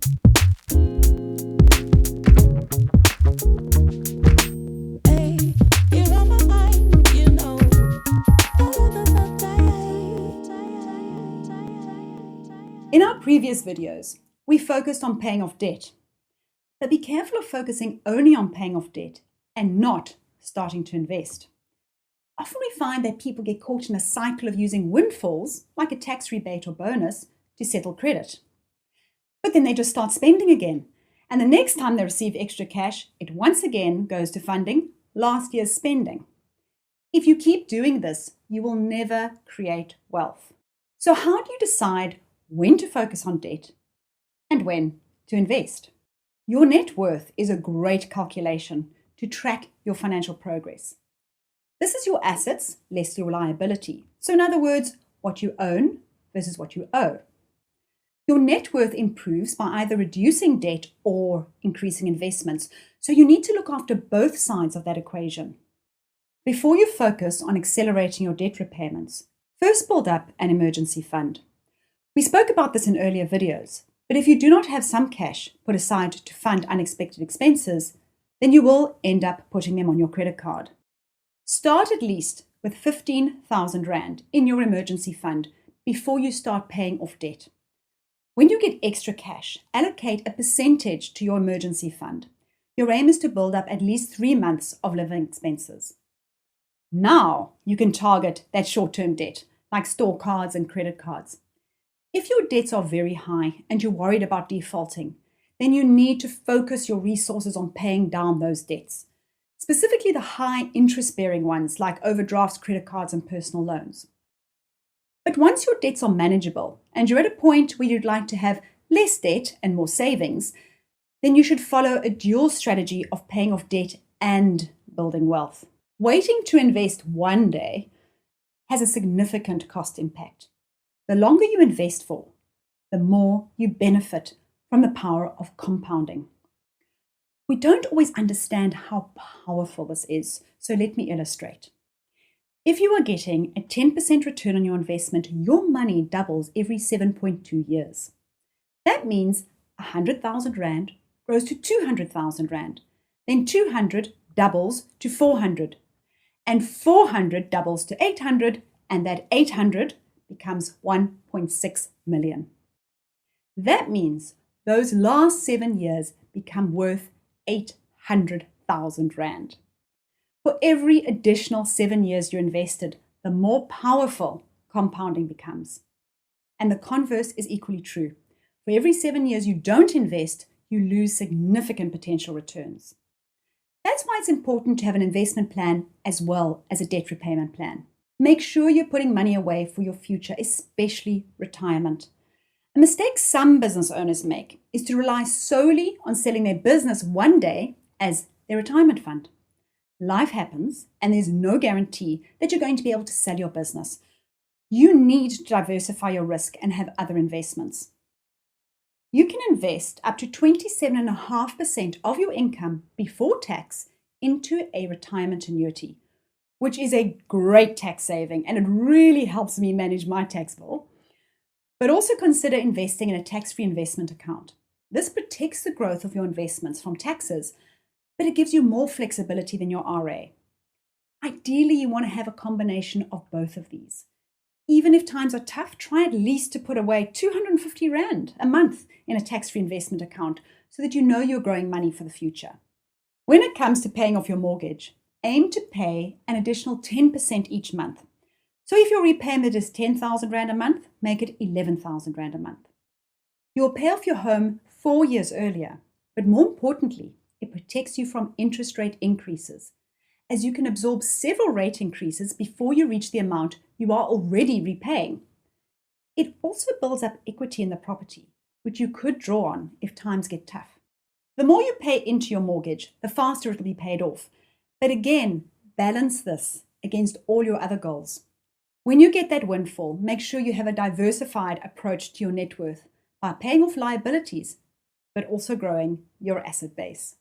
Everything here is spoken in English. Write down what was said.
In our previous videos, we focused on paying off debt. But be careful of focusing only on paying off debt and not starting to invest. Often we find that people get caught in a cycle of using windfalls, like a tax rebate or bonus, to settle credit. But then they just start spending again. And the next time they receive extra cash, it once again goes to funding last year's spending. If you keep doing this, you will never create wealth. So how do you decide when to focus on debt and when to invest? Your net worth is a great calculation to track your financial progress. This is your assets less your liability. So in other words, what you own versus what you owe. Your net worth improves by either reducing debt or increasing investments. So you need to look after both sides of that equation. Before you focus on accelerating your debt repayments, first build up an emergency fund. We spoke about this in earlier videos, but if you do not have some cash put aside to fund unexpected expenses, then you will end up putting them on your credit card. Start at least with 15,000 Rand in your emergency fund before you start paying off debt. When you get extra cash, allocate a percentage to your emergency fund. Your aim is to build up at least 3 months of living expenses. Now you can target that short-term debt, like store cards and credit cards. If your debts are very high and you're worried about defaulting, then you need to focus your resources on paying down those debts, specifically the high interest-bearing ones like overdrafts, credit cards, and personal loans. But once your debts are manageable and you're at a point where you'd like to have less debt and more savings, then you should follow a dual strategy of paying off debt and building wealth. Waiting to invest one day has a significant cost impact. The longer you invest for, the more you benefit from the power of compounding. We don't always understand how powerful this is, so let me illustrate. If you are getting a 10% return on your investment, your money doubles every 7.2 years. That means 100,000 Rand grows to 200,000 Rand. Then 200 doubles to 400. And 400 doubles to 800, and that 800 becomes 1.6 million. That means those last 7 years become worth 800,000 Rand. For every additional 7 years you invested, the more powerful compounding becomes. And the converse is equally true. For every 7 years you don't invest, you lose significant potential returns. That's why it's important to have an investment plan as well as a debt repayment plan. Make sure you're putting money away for your future, especially retirement. A mistake some business owners make is to rely solely on selling their business one day as their retirement fund. Life happens, and there's no guarantee that you're going to be able to sell your business. You need to diversify your risk and have other investments. You can invest up to 27.5% of your income before tax into a retirement annuity, which is a great tax saving, and it really helps me manage my tax bill. But also consider investing in a tax-free investment account. This protects the growth of your investments from taxes, but it gives you more flexibility than your RA. Ideally, you want to have a combination of both of these. Even if times are tough, try at least to put away 250 Rand a month in a tax-free investment account so that you know you're growing money for the future. When it comes to paying off your mortgage, aim to pay an additional 10% each month. So if your repayment is 10,000 Rand a month, make it 11,000 Rand a month. You'll pay off your home 4 years earlier, but more importantly, it protects you from interest rate increases, as you can absorb several rate increases before you reach the amount you are already repaying. It also builds up equity in the property, which you could draw on if times get tough. The more you pay into your mortgage, the faster it will be paid off. But again, balance this against all your other goals. When you get that windfall, make sure you have a diversified approach to your net worth by paying off liabilities, but also growing your asset base.